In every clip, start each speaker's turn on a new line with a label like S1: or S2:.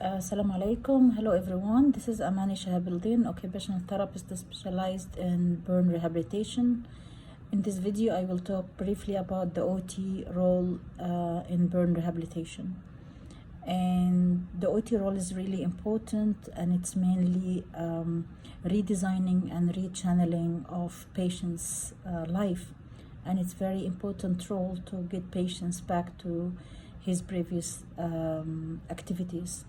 S1: Assalamu alaikum. Hello everyone. This is Amany Shehab, occupational therapist specialized in burn rehabilitation. In this video, I will talk briefly about the OT role in burn rehabilitation. And the OT role is really important, and it's mainly redesigning and rechanneling of patients' life. And it's very important role to get patients back to his previous activities,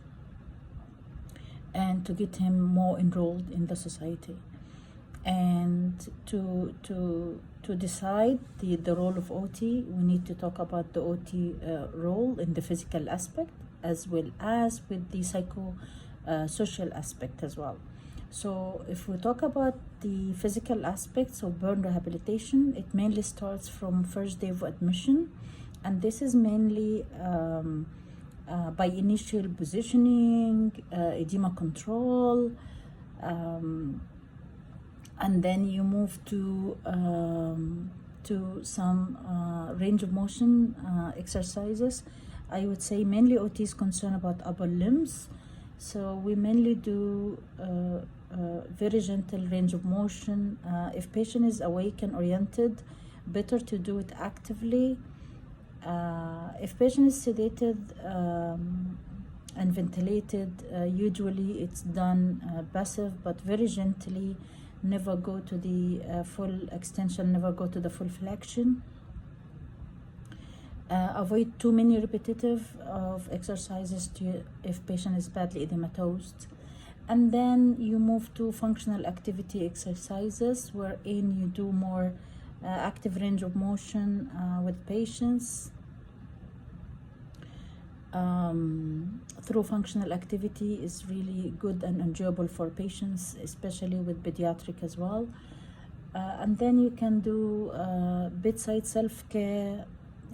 S1: and to get him more enrolled in the society. And to decide the role of OT, we need to talk about the OT role in the physical aspect, as well as with the social aspect as well. So if we talk about the physical aspects of burn rehabilitation, it mainly starts from first day of admission, and this is mainly by initial positioning, edema control, and then you move to some range of motion exercises. I would say mainly OT is concerned about upper limbs, so we mainly do very gentle range of motion. If patient is awake and oriented, better to do it actively. If patient is sedated and ventilated, usually it's done passive, but very gently. Never go to the full extension, never go to the full flexion. Avoid too many repetitive of exercises if patient is badly edematosed. And then you move to functional activity exercises, wherein you do more active range of motion with patients. Through functional activity is really good and enjoyable for patients, especially with pediatric as well. And then you can do bedside self-care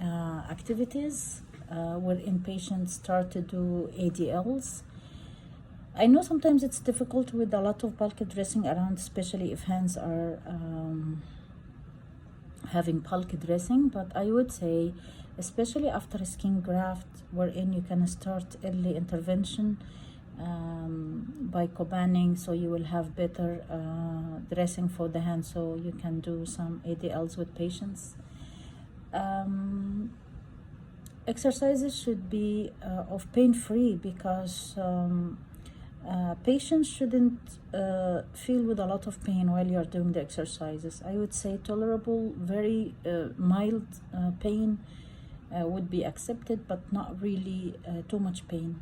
S1: activities, wherein patients start to do ADLs. I know sometimes it's difficult with a lot of bulk dressing around, especially if hands are having bulk dressing, but I would say especially after a skin graft, wherein you can start early intervention by cobanning, so you will have better dressing for the hand, so you can do some ADLs with patients. Exercises should be of pain-free, because patients shouldn't feel with a lot of pain while you're doing the exercises. I would say tolerable, very mild pain would be accepted, but not really too much pain.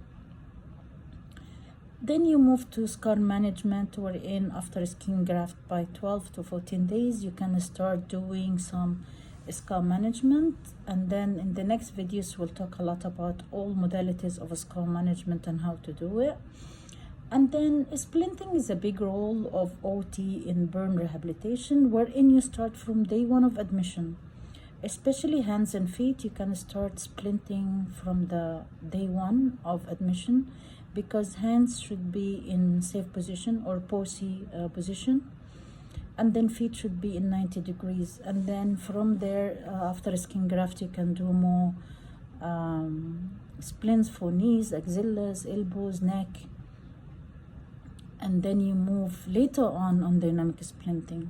S1: Then you move to scar management, wherein after skin graft by 12 to 14 days, you can start doing some scar management. And then in the next videos, we'll talk a lot about all modalities of scar management and how to do it. And then splinting is a big role of OT in burn rehabilitation, wherein you start from day one of admission. Especially hands and feet, you can start splinting from the day one of admission, because hands should be in safe position or posy position, and then feet should be in 90 degrees. And then from there, after skin graft, you can do more splints for knees, axillaries, elbows, neck. And then you move later on dynamic splinting.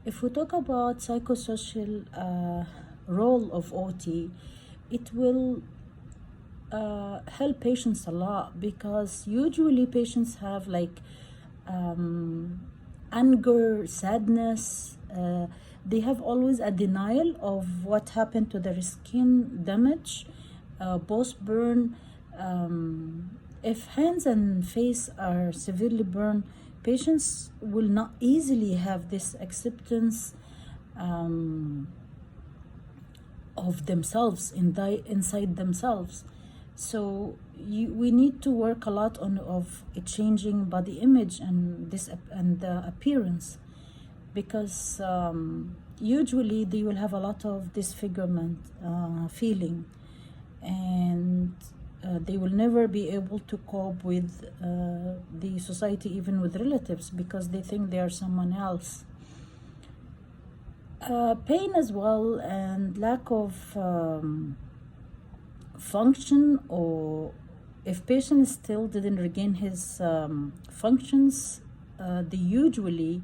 S1: If we talk about psychosocial role of OT, it will help patients a lot, because usually patients have like anger, sadness. They have always a denial of what happened to their skin damage, post burn. If hands and face are severely burned, patients will not easily have this acceptance of themselves inside themselves. So we need to work a lot on changing body image and the appearance, because usually they will have a lot of disfigurement feeling, and they will never be able to cope with the society, even with relatives, because they think they are someone else. Pain as well, and lack of function or If patient still didn't regain his functions, they usually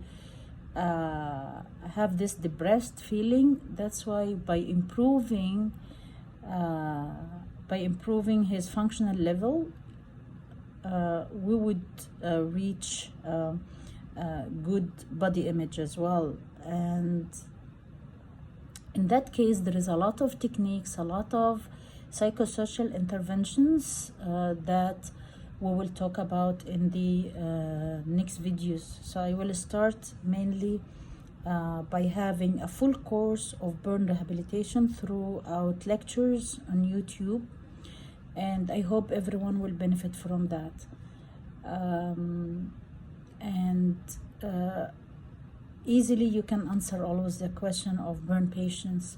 S1: have this depressed feeling. That's why by improving his functional level, we would reach good body image as well. And in that case, there is a lot of techniques, a lot of psychosocial interventions that we will talk about in the next videos. So I will start mainly by having a full course of burn rehabilitation throughout lectures on YouTube, and I hope everyone will benefit from that. Easily you can answer always the question of burn patients,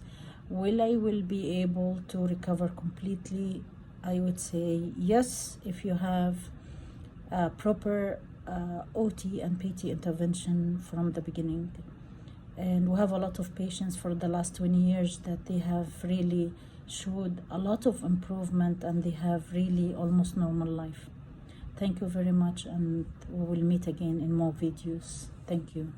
S1: will I be able to recover completely? I would say yes, if you have proper OT and PT intervention from the beginning. And we have a lot of patients for the last 20 years that they have really showed a lot of improvement, and they have really almost normal life. Thank you very much, and we will meet again in more videos. Thank you.